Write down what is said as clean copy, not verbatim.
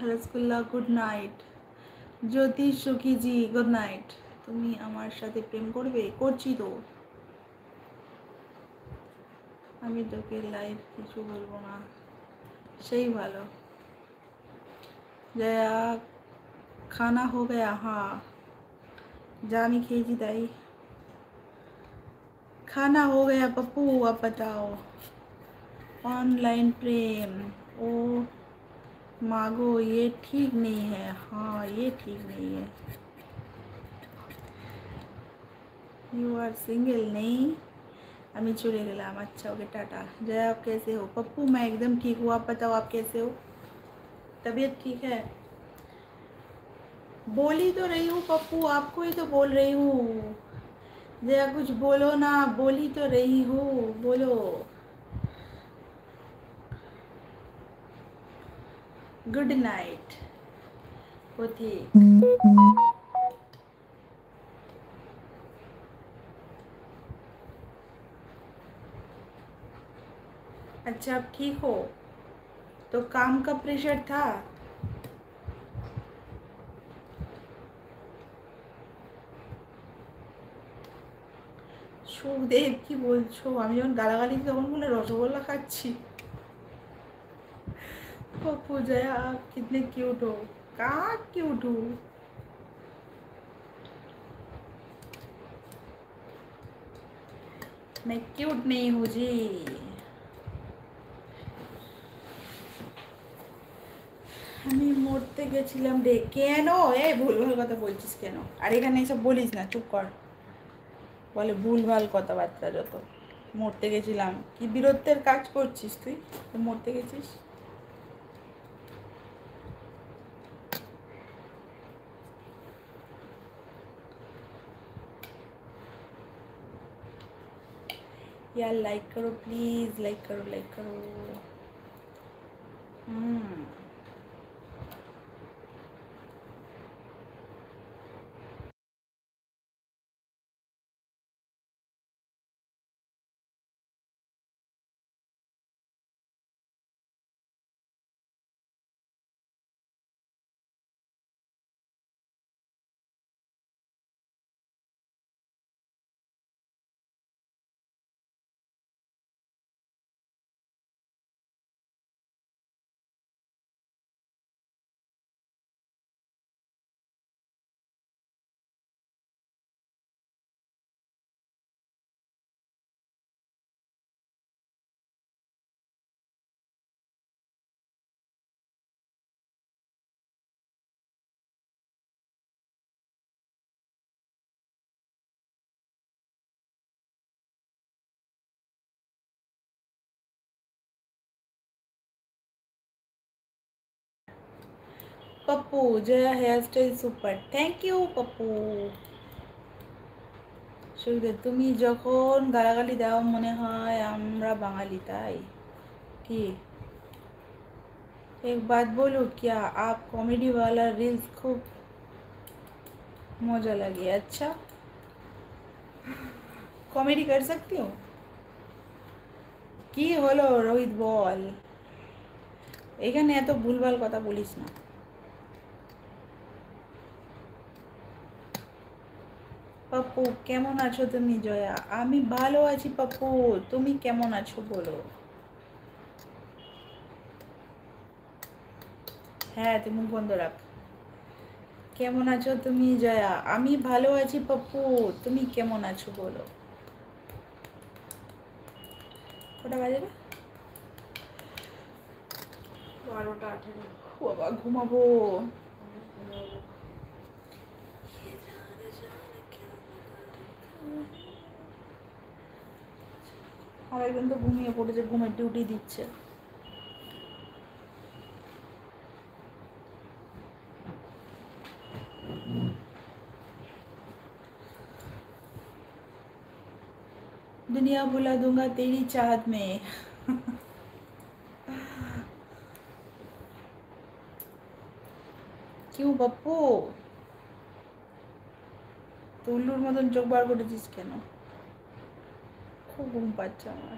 Rasgulla good night. জ্যোতিষ সখীজি good night. তুমি আমার সাথে প্রেম করবে? করছি তো। আমি তোকে লাইভ কিছু বলবো না, সেই ভালো। जया खाना हो गया? हाँ जा আমি খেয়েছি তাই। खाना हो गया पप्पू, आप बताओ। ऑनलाइन प्रेम, ओ मागो ये ठीक नहीं है। हाँ ये ठीक नहीं है। You are single? नहीं আমি চলে গেলাম। अच्छा ओके टाटा। जया आप कैसे हो? पप्पू मैं एकदम ठीक हूँ, आप बताओ आप कैसे हो? तबीयत ठीक है? बोल ही तो रही हूँ पप्पू, आपको ही तो बोल रही हूँ। जया कुछ बोलो ना, बोल ही तो रही हूँ, बोलो। गुड नाइट होती। अच्छा आप ठीक हो? तो काम का प्रेशर था? সুদেব কি বলছো? আমি যখন গালাগালি তখন বলে রসগোল্লা খাচ্ছি। पप्पू जया आप कितने क्यूट हो। कहाँ क्यूट हूँ? मैं क्यूट नहीं हूँ जी। আমি মরতে গেছিলাম রে। কেন এই ভুলভাল কথা বলছিস কেন? আর এখানে এসব বলিস না, চুপ কর। বলে ভুলভাল কথাবার্তা যত। মরতে গেছিলাম, কি বীরত্বের কাজ করছিস তুই? মরতে গেছিস। यार लाइक करो प्लीज, लाइक करो लाइक करो। Pappu Jaya hair style super, thank you Pappu. Sukhdev তুমি যখন গালাগালি দাও মনে হয় আমরা বাঙালি, তাই কি? एक बात बोलूं क्या, आप कॉमेडी वाला रील्स खूब मजा लगे। अच्छा कॉमेडी कर सकती हूँ? কি হলো রোহিত বল। এখানে এত ভুলভাল কথা বলিস না। पप्पू কেমন আছো তুমি? জয়া আমি ভালো আছি पप्पू, তুমি কেমন আছো বলো। হ্যাঁ তুই মুখ বন্ধ রাখ। কেমন আছো তুমি? জয়া আমি ভালো আছি पप्पू, তুমি কেমন আছো বলো। কটা বাজে রে? 12:18। বাবা ঘুমাবো। আর একজন তো ঘুমিয়ে পড়েছে, ঘুমের ডিউটি দিচ্ছে। दुनिया भुला दूंगा तेरी चाहत में। क्यों पप्पू তুল্লুর মতন চোখ বার করেছিস কেন? খুব ঘুম পাচ্ছে আমার।